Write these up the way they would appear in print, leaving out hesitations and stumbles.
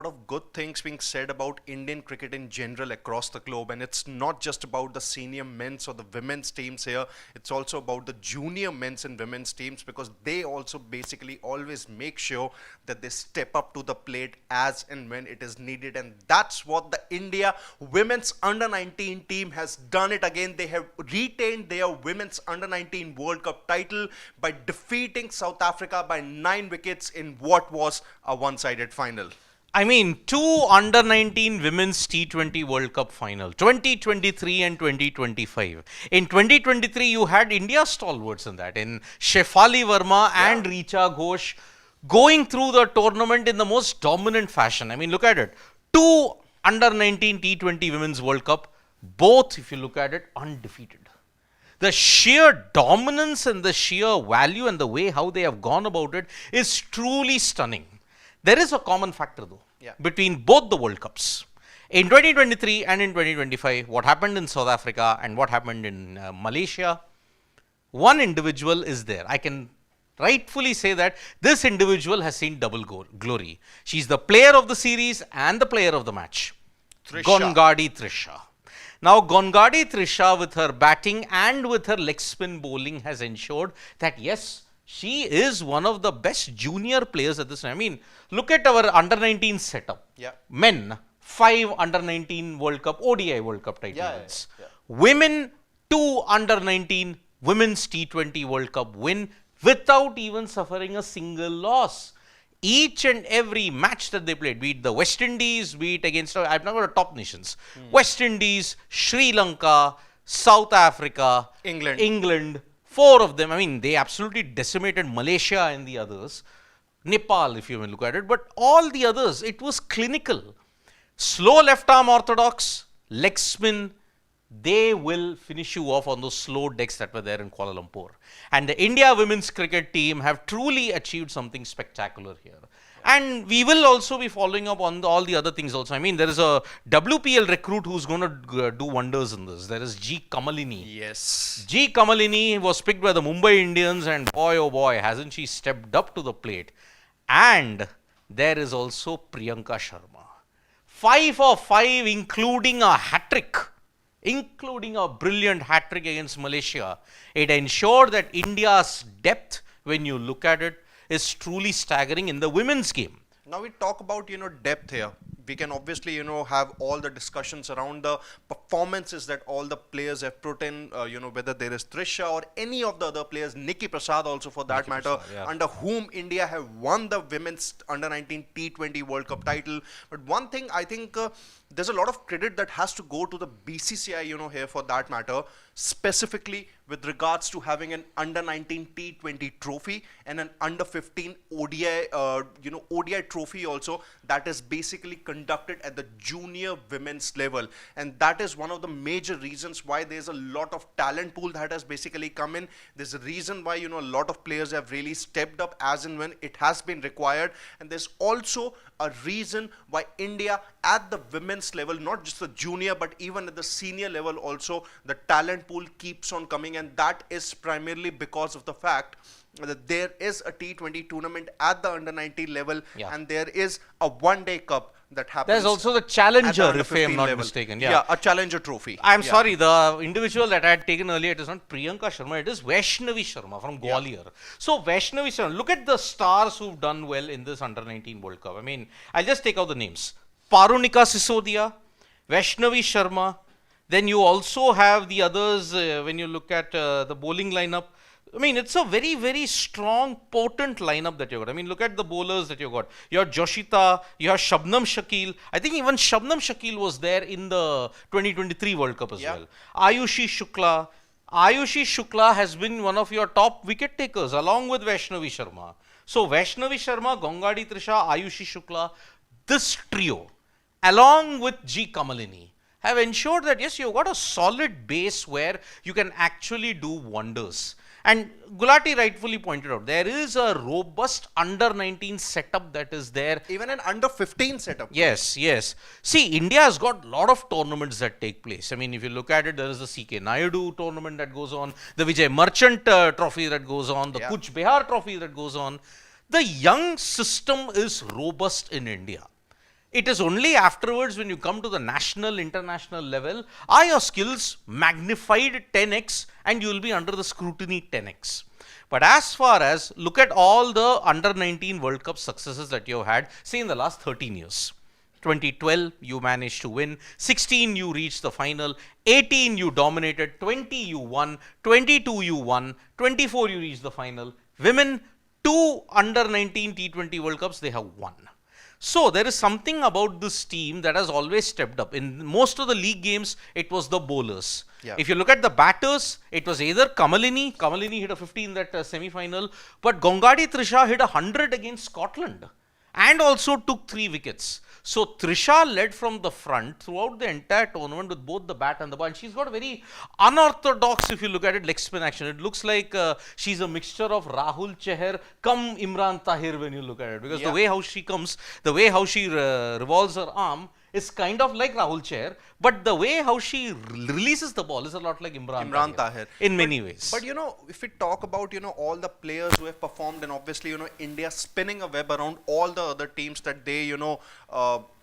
Of good things being said about Indian cricket in general across the globe, and it's not just about the senior men's or the women's teams here. It's also about the junior men's and women's teams, because they also basically always make sure that they step up to the plate as and when it is needed, and that's what the India women's under 19 team has done it again. They have retained their women's under 19 World Cup title by defeating South Africa by 9 wickets in what was a one-sided final. I mean, two under 19 women's T20 World Cup final, 2023 and 2025. In 2023, you had India stalwarts in that, in Shefali Verma and Richa Ghosh going through the tournament in the most dominant fashion. I mean, look at it. Two under 19 T20 Women's World Cup, both, if you look at it, undefeated. The sheer dominance and the sheer value and the way how they have gone about it is truly stunning. There is a common factor though between both the World Cups. In 2023 and in 2025, what happened in South Africa and what happened in Malaysia, one individual is there. I can rightfully say that this individual has seen double glory. She's the player of the series and the player of the match. Gongadi Trisha. Now, Gongadi Trisha, with her batting and with her leg spin bowling, has ensured that yes, she is one of the best junior players at this time. I mean, look at our under 19 setup. Men, 5 under 19 World Cup, ODI World Cup titles. Women, 2 under 19 Women's T20 World Cup win without even suffering a single loss. Each and every match that they played, be it the West Indies, be it against, I'm not going to top nations, West Indies, Sri Lanka, South Africa, England, 4 of them. I mean, they absolutely decimated Malaysia and the others. Nepal, if you will look at it. But all the others, it was clinical. Slow left arm orthodox, leg spin, they will finish you off on those slow decks that were there in Kuala Lumpur. And the India women's cricket team have truly achieved something spectacular here. And we will also be following up on all the other things also. I mean, there is a WPL recruit who's going to do wonders in this. There is G. Kamalini. Yes. G. Kamalini was picked by the Mumbai Indians, and boy, oh boy, hasn't she stepped up to the plate. And there is also Priyanka Sharma. 5 of 5, including a hat-trick. Including a brilliant hat-trick against Malaysia. It ensured that India's depth, when you look at it, is truly staggering in the women's game. Now we talk about, depth here. We can obviously, have all the discussions around the performances that all the players have put in, whether there is Trisha or any of the other players, Nikki Prasad also for that matter, under whom India have won the women's under 19 T20 World Cup title. But one thing I think there's a lot of credit that has to go to the BCCI, here for that matter, specifically with regards to having an under 19 T20 trophy and an under 15 ODI, ODI trophy also, that is basically conducted at the junior women's level. And that is one of the major reasons why there's a lot of talent pool that has basically come in. There's a reason why, a lot of players have really stepped up as and when it has been required. And there's also a reason why India at the women's level, not just the junior, but even at the senior level also, the talent pool keeps on coming. And that is primarily because of the fact that there is a T20 tournament at the under 19 level, and there is a one-day cup that happens. There's also the Challenger, if I am not mistaken. Yeah, a Challenger trophy. I'm sorry, the individual that I had taken earlier, it is not Priyanka Sharma, it is Vaishnavi Sharma from Gwalior. So Vaishnavi Sharma, look at the stars who've done well in this under 19 World Cup. I mean, I'll just take out the names. Parunika Sisodia, Vaishnavi Sharma. Then you also have the others when you look at the bowling lineup. I mean, it's a very, very strong, potent lineup that you got. I mean, look at the bowlers that you got. You have Joshita, you have Shabnam Shakil. I think even Shabnam Shakil was there in the 2023 World Cup as well. Ayushi Shukla. Ayushi Shukla has been one of your top wicket takers along with Vaishnavi Sharma. So, Vaishnavi Sharma, Gongadi Trisha, Ayushi Shukla, this trio, along with G. Kamalini, have ensured that yes, you've got a solid base where you can actually do wonders. And Gulati rightfully pointed out, there is a robust under 19 setup that is there. Even an under 15 setup. Yes, yes. See, India has got a lot of tournaments that take place. I mean, if you look at it, there is the CK Naidu tournament that goes on, the Vijay Merchant trophy that goes on, the Kuch Behar trophy that goes on. The young system is robust in India. It is only afterwards when you come to the national, international level, are your skills magnified 10x and you will be under the scrutiny 10x. But as far as look at all the under 19 World Cup successes that you have had, say in the last 13 years. 2012 you managed to win, 16 you reached the final, 18 you dominated, 20 you won, 22 you won, 24 you reached the final. Women, 2 under 19 T20 World Cups they have won. So there is something about this team that has always stepped up. In most of the league games, it was the bowlers. Yeah. If you look at the batters, it was either Kamalini hit a 50 in that semi-final, but Gongadi Trisha hit 100 against Scotland and also took 3 wickets. So Trisha led from the front throughout the entire tournament with both the bat and the ball. And she's got a very unorthodox, if you look at it, leg spin action. It looks like she's a mixture of Rahul Chahar come Imran Tahir when you look at it. Because the way how she comes, the way how she revolves her arm is kind of like Rahul Chahar. But the way how she releases the ball is a lot like Imran Tahir. In many ways. But if we talk about all the players who have performed, and obviously India spinning a web around all the other teams that they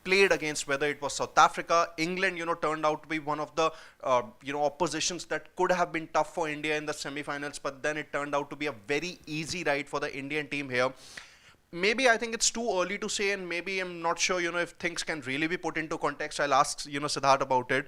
played against, whether it was South Africa, England turned out to be one of the oppositions that could have been tough for India in the semi-finals, but then it turned out to be a very easy ride for the Indian team here. Maybe I think it's too early to say, and maybe I'm not sure if things can really be put into context. I'll ask Siddharth about it.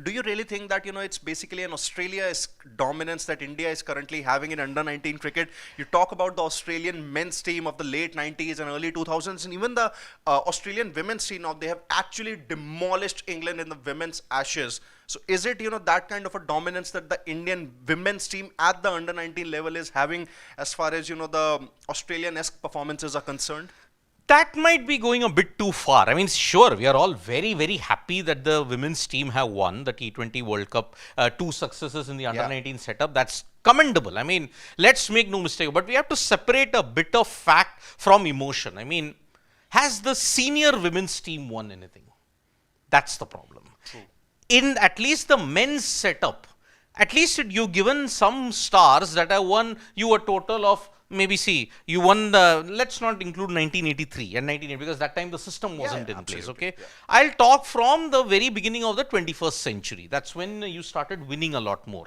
Do you really think that it's basically an Australia's dominance that India is currently having in under 19 cricket? You talk about the Australian men's team of the late 90s and early 2000s, and even the Australian women's team now, they have actually demolished England in the women's Ashes. So is it that kind of a dominance that the Indian women's team at the under 19 level is having as far as the Australian-esque performances are concerned? That might be going a bit too far. I mean, sure, we are all very, very happy that the women's team have won the T20 World Cup, 2 successes in the under-19 setup. That's commendable. I mean, let's make no mistake, but we have to separate a bit of fact from emotion. I mean, has the senior women's team won anything? That's the problem. True. In at least the men's setup, at least you've given some stars that have won you a total of maybe you won let's not include 1983 and 1980 because that time the system wasn't in place, okay? Yeah. I'll talk from the very beginning of the 21st century. That's when you started winning a lot more.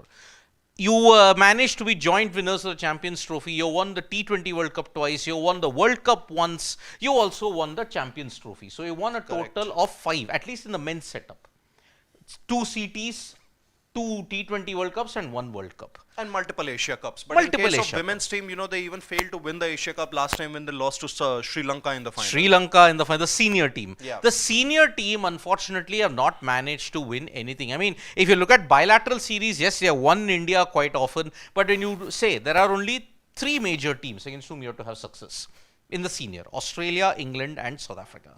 You managed to be joint winners of the Champions Trophy. You won the T20 World Cup twice. You won the World Cup once. You also won the Champions Trophy. So you won a total of 5, at least in the men's setup. 2 CTs, 2 T20 World Cups and 1 World Cup. And multiple Asia Cups. But in case of women's team, they even failed to win the Asia Cup last time when they lost to Sri Lanka in the final. Sri Lanka in the final, the senior team. Yeah. The senior team, unfortunately, have not managed to win anything. I mean, if you look at bilateral series, yes, they have won India quite often. But when you say there are only 3 major teams against whom you have to have success in the senior, Australia, England and South Africa.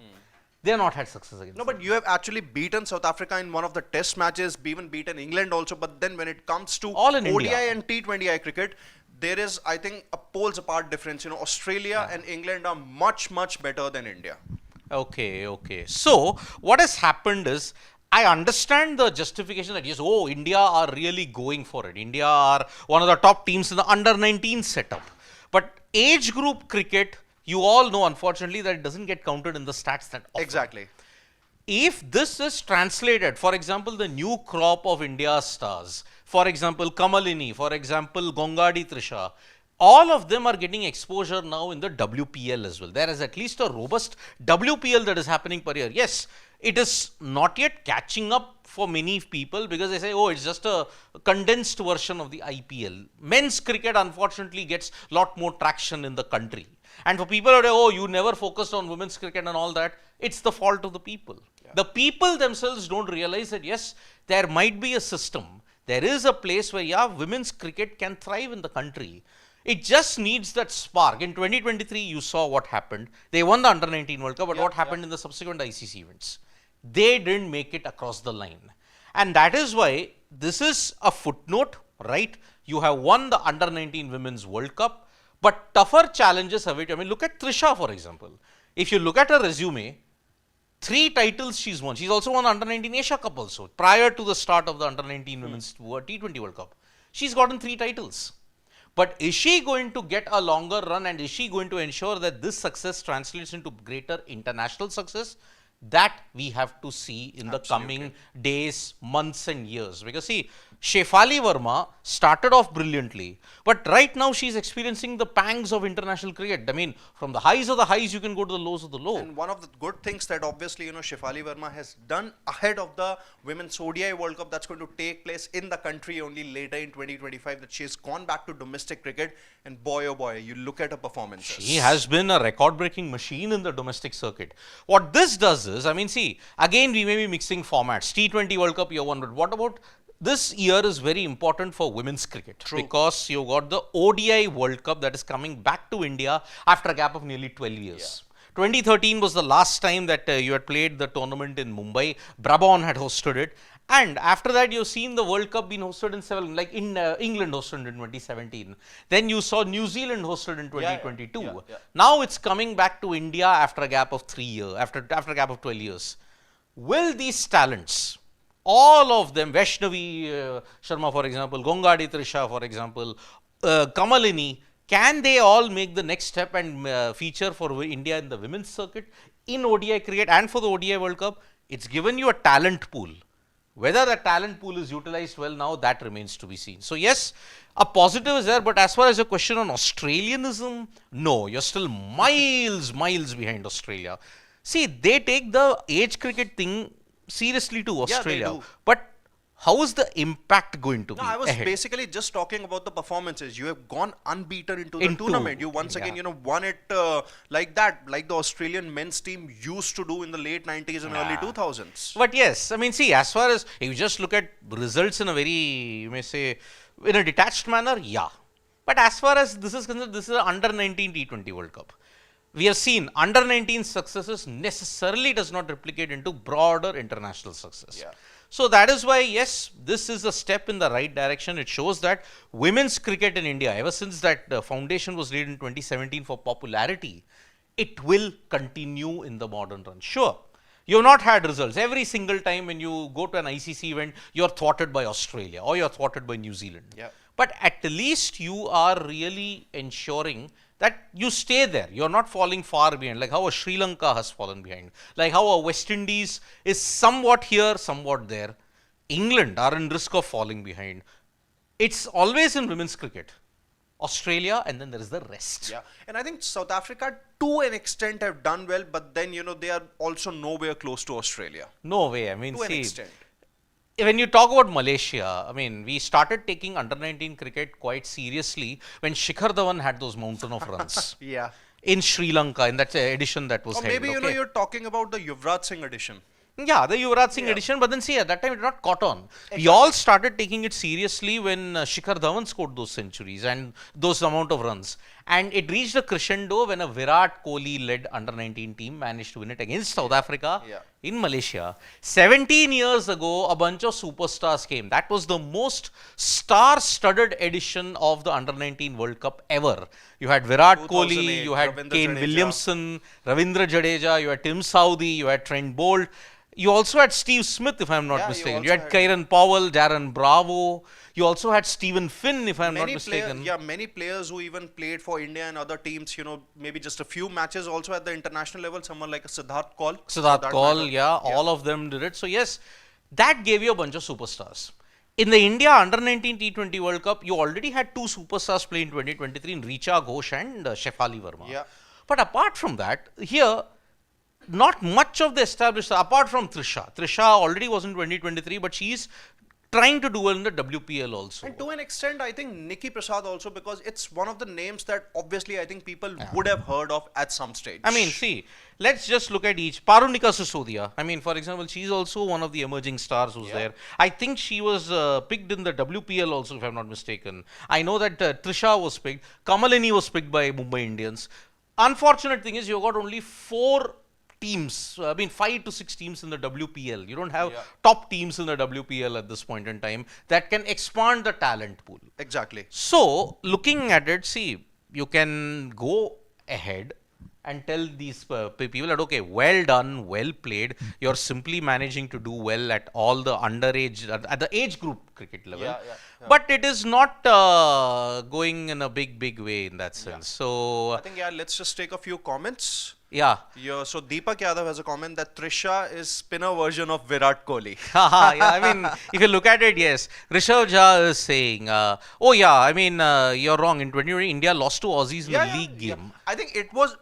They have not had success against them. But you have actually beaten South Africa in one of the test matches, even beaten England also. But then when it comes to ODI India and T20I cricket, there is, I think, a poles apart difference. Australia and England are much, much better than India. Okay. So what has happened is, I understand the justification that yes, India are really going for it. India are one of the top teams in the under 19 setup. But age group cricket, you all know, unfortunately, that it doesn't get counted in the stats that often. Exactly. If this is translated, for example, the new crop of India's stars, for example, Kamalini, for example, Gongadi Trisha, all of them are getting exposure now in the WPL as well. There is at least a robust WPL that is happening per year. Yes, it is not yet catching up for many people because they say, it's just a condensed version of the IPL. Men's cricket, unfortunately, gets a lot more traction in the country. And for people who say, you never focused on women's cricket and all that, it's the fault of the people. Yeah. The people themselves don't realize that, yes, there might be a system. There is a place where, women's cricket can thrive in the country. It just needs that spark. In 2023, you saw what happened. They won the Under-19 World Cup, but what happened in the subsequent ICC events? They didn't make it across the line. And that is why this is a footnote, right? You have won the Under-19 Women's World Cup. But tougher challenges await. I mean, look at Trisha, for example. If you look at her resume, 3 titles she's won. She's also won Under-19 Asia Cup also. Prior to the start of the Under-19 Women's T20 World Cup, she's gotten 3 titles. But is she going to get a longer run and is she going to ensure that this success translates into greater international success? That we have to see in the coming days, months and years. Because see, Shefali Verma started off brilliantly, but right now she's experiencing the pangs of international cricket. I mean, from the highs of the highs, you can go to the lows of the low. And one of the good things that obviously, Shefali Verma has done ahead of the Women's ODI World Cup that's going to take place in the country only later in 2025, that she's gone back to domestic cricket, and boy oh boy, you look at her performances. She has been a record-breaking machine in the domestic circuit. What this does is, I mean, see, again we may be mixing formats. T20 World Cup, year one, but what about this year is very important for women's cricket. True. Because you got the ODI World Cup that is coming back to India after a gap of nearly 12 years. Yeah. 2013 was the last time that you had played the tournament in Mumbai. Brabant had hosted it. And after that, you've seen the World Cup being hosted in several, like in England hosted in 2017. Then you saw New Zealand hosted in 2022. Yeah. Now it's coming back to India after a gap of 3 years, after a gap of 12 years. Will these talents, all of them, Vaishnavi Sharma, for example, Gongadi Trisha, for example, Kamalini, can they all make the next step and feature for India in the women's circuit, in ODI cricket and for the ODI World Cup? It's given you a talent pool. Whether the talent pool is utilized well now, that remains to be seen. So yes, a positive is there, but as far as your question on Australianism, no, you're still miles behind Australia. See, they take the age cricket thing seriously to Australia. Yeah, they do. But how is the impact going to be? I was ahead? Basically just talking about the performances. You have gone unbeaten into the tournament. You once again, won it like that, like the Australian men's team used to do in the late 90s and early 2000s. But yes, I mean, see, as far as if you just look at results in a very, you may say, in a detached manner, yeah. But as far as this is concerned, this is an under 19 T20 World Cup. We have seen under 19 successes necessarily does not replicate into broader international success. Yeah. So that is why, yes, this is a step in the right direction. It shows that women's cricket in India, ever since that foundation was laid in 2017 for popularity, it will continue in the modern run. Sure, you have not had results. Every single time when you go to an ICC event, you're thwarted by Australia or you're thwarted by New Zealand. Yeah. But at least you are really ensuring that you stay there. You're not falling far behind, like how a Sri Lanka has fallen behind, like how a West Indies is somewhat here, somewhat there. England are in risk of falling behind. It's always in women's cricket. Australia, and then there is the rest. Yeah, and I think South Africa to an extent have done well, but then, they are also nowhere close to Australia. No way. I mean, to an extent. When you talk about Malaysia, I mean, we started taking under 19 cricket quite seriously when Shikhar Dhawan had those mountain of runs. Yeah. In Sri Lanka, in that edition that was Or held. maybe, you're talking about the Yuvraj Singh edition. Yeah, the Yuvraj Singh edition, but then see, at that time it did not caught on. Exactly. We all started taking it seriously when Shikhar Dhawan scored those centuries and those amount of runs. And it reached a crescendo when a Virat Kohli led under 19 team managed to win it against South Africa in Malaysia. 17 years ago, a bunch of superstars came. That was the most star-studded edition of the under 19 World Cup ever. You had Virat Kohli, you had Kane Williamson, Ravindra Jadeja, you had Tim Southee, you had Trent Bolt. You also had Steve Smith, if I'm not mistaken. You had Kieran Powell, Darren Bravo. You also had Stephen Finn, if I'm not mistaken. Many players who even played for India and other teams, maybe just a few matches also at the international level. Someone like Siddharth Kaul. Siddharth Kaul, all of them did it. So yes, that gave you a bunch of superstars. In the India under 19 T20 World Cup, you already had two superstars play in 2023 in Richa Ghosh and Shefali Verma. Yeah. But apart from that, here, not much of the established, apart from Trisha. Trisha already was in 2023, but she's trying to do well in the WPL also. And to an extent, I think Nikki Prasad also, because it's one of the names that obviously I think people would have heard of at some stage. I mean, see, let's just look at each. Parunika Sisodia. I mean, for example, she's also one of the emerging stars who's there. I think she was picked in the WPL also, if I'm not mistaken. I know that Trisha was picked. Kamalini was picked by Mumbai Indians. Unfortunate thing is, you got only 4 teams, 5 to 6 teams in the WPL. You don't have top teams in the WPL at this point in time that can expand the talent pool. Exactly. So, looking at it, see, you can go ahead and tell these people that, okay, well done, well played. You're simply managing to do well at all the underage, at the age group cricket level. But it is not going in a big way in that sense. So, I think, let's just take a few comments. Yeah. Yeah, so Deepak Yadav has a comment that Trisha is spinner version of Virat Kohli. Yeah, I mean, if you look at it, yes. Rishabh Jha is saying, oh yeah, I mean, you're wrong. In 2020, India lost to Aussies in the Yeah, league yeah. game. I think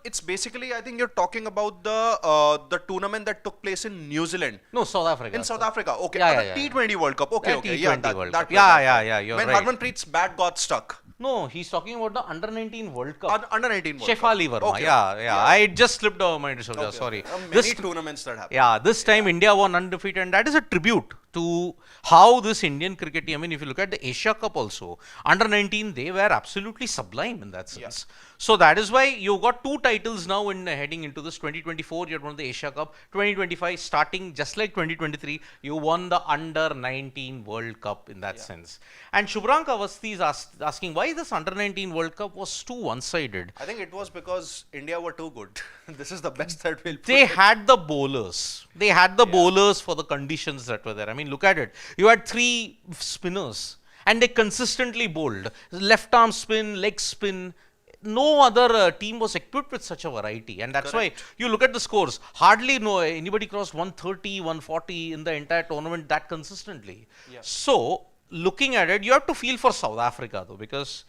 it's basically, I think you're talking about the tournament that took place in New Zealand. No, South Africa. In South Africa, okay. Yeah, The yeah, yeah. T20 World Cup, okay, Yeah, okay. T20 that, World that Cup. way, Yeah, that yeah, way. yeah, you're When right. Harmanpreet's bat got stuck. No, he's talking about the under 19 World Cup. Under 19 World Cup. Shefali Verma. Okay. Yeah. I just slipped over my Rishabh Jha, Okay, sorry. okay. Many This tournaments that happen. Yeah, this time India won undefeated, and that is a tribute to how this Indian cricket team. I mean, if you look at the Asia Cup also, under 19, they were absolutely sublime in that sense. So that is why you got two titles now in heading into this 2024. You won the Asia Cup. 2025, starting just like 2023, you won the under 19 World Cup in that sense. And Shubhrank Avasthi is asking why this under 19 World Cup was too one-sided. I think it was because India were too good. This is the best that we'll put They it. had the bowlers. They had the bowlers for the conditions that were there. I mean, look at it. You had three spinners and they consistently bowled. Left arm spin, leg spin. No other team was equipped with such a variety. And that's why you look at the scores. Hardly anybody crossed 130, 140 in the entire tournament that consistently. So, looking at it, you have to feel for South Africa though, because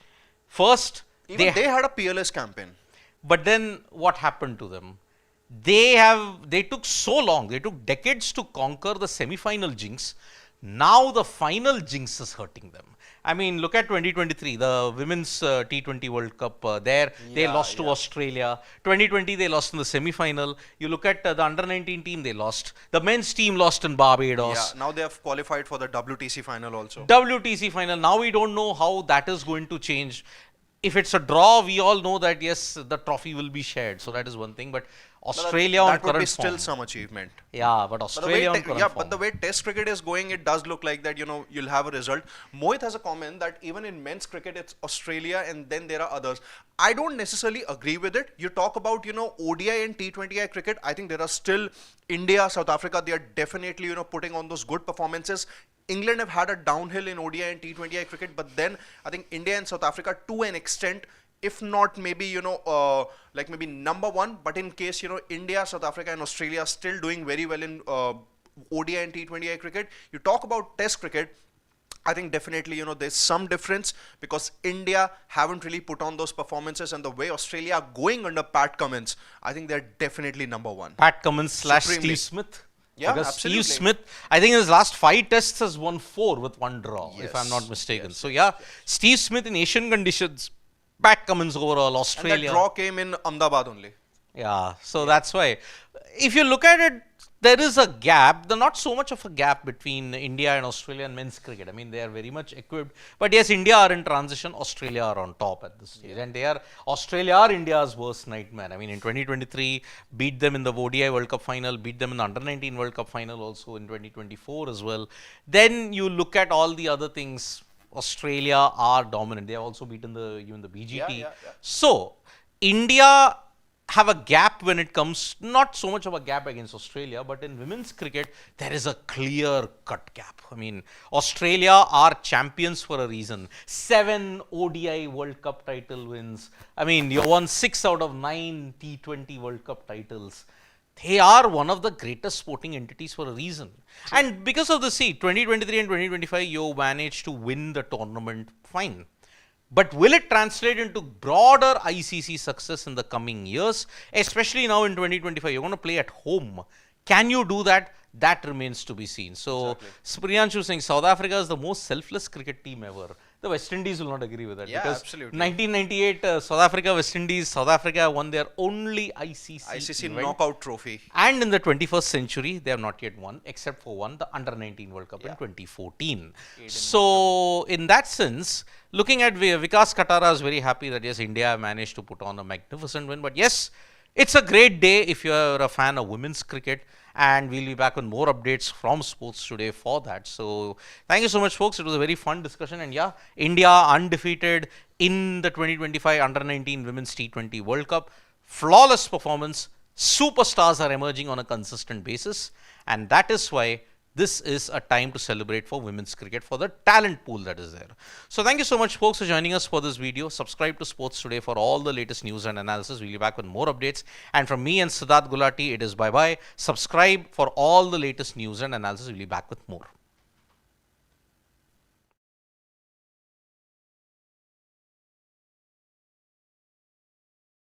first, Even they had a peerless campaign. but then what happened to them? They took so long, they took decades to conquer the semi-final jinx. Now the final jinx is hurting them. I mean, look at 2023, the women's T20 World Cup. They lost to Australia. 2020, they lost in the semi-final. You look at the under 19 team, they lost. The men's team lost in Barbados. Yeah, now they have qualified for the WTC final also. WTC final. Now we don't know how that is going to change. If it's a draw, we all know that yes, the trophy will be shared. So that is one thing. But Australia on that would current be still form. some achievement. Yeah, but But the Australia way on current yeah, form. but the way Test cricket is going, it does look like that you'll have a result. Mohit has a comment that even in men's cricket, it's Australia and then there are others. I don't necessarily agree with it. You talk about ODI and T20I cricket. I think there are still India, South Africa. They are definitely putting on those good performances. England have had a downhill in ODI and T20I cricket, but then I think India and South Africa to an extent, if not maybe like maybe number one, but in case India, South Africa and Australia are still doing very well in ODI and T20I cricket. You talk about Test cricket, I think definitely there's some difference because India haven't really put on those performances, and the way Australia are going under Pat Cummins, I think they're definitely number one. Pat Cummins / Supremely. Steve Smith. Yeah, because absolutely. Steve Smith, I think in his last 5 tests has won 4 with 1 draw, if I'm not Yes, mistaken. So yeah, Steve Smith in Asian conditions, Pat Cummins overall, And Australia. that draw came in Ahmedabad only. Yeah, so that's why. If you look at it, there is a gap, not so much of a gap between India and Australia and men's cricket. I mean, they are very much equipped. But yes, India are in transition, Australia are on top at this stage. And Australia are India's worst nightmare. I mean, in 2023, beat them in the ODI World Cup final, beat them in the Under 19 World Cup final also in 2024 as well. Then you look at all the other things. Australia are dominant. They have also beaten even the BGT. So, India have a gap when it comes, not so much of a gap against Australia, but in women's cricket, there is a clear cut gap. I mean, Australia are champions for a reason. 7 ODI World Cup title wins. I mean, you won 6 out of 9 T20 World Cup titles. They are one of the greatest sporting entities for a reason. And because of the 2023 and 2025, you managed to win the tournament fine. But will it translate into broader ICC success in the coming years? Especially now in 2025, you're going to play at home. Can you do that? That remains to be seen. So, Priyanshu saying South Africa is the most selfless cricket team ever. The West Indies will not agree with that. Yeah, because absolutely. 1998, South Africa, West Indies, South Africa won their only ICC event. knockout trophy. And in the 21st century, they have not yet won, except for one, the Under 19 World Cup in 2014. So, in that sense, looking at Vikas Katara is very happy that yes, India managed to put on a magnificent win. But yes, it's a great day if you're a fan of women's cricket. And we'll be back with more updates from Sports Today for that. So, thank you so much, folks. It was a very fun discussion. And yeah, India undefeated in the 2025 Under 19 Women's T20 World Cup. Flawless performance. Superstars are emerging on a consistent basis. And that is why this is a time to celebrate for women's cricket, for the talent pool that is there. So thank you so much, folks, for joining us for this video. Subscribe to Sports Today for all the latest news and analysis. We'll be back with more updates. And from me and Siddharth Gulati, it is bye-bye. Subscribe for all the latest news and analysis. We'll be back with more.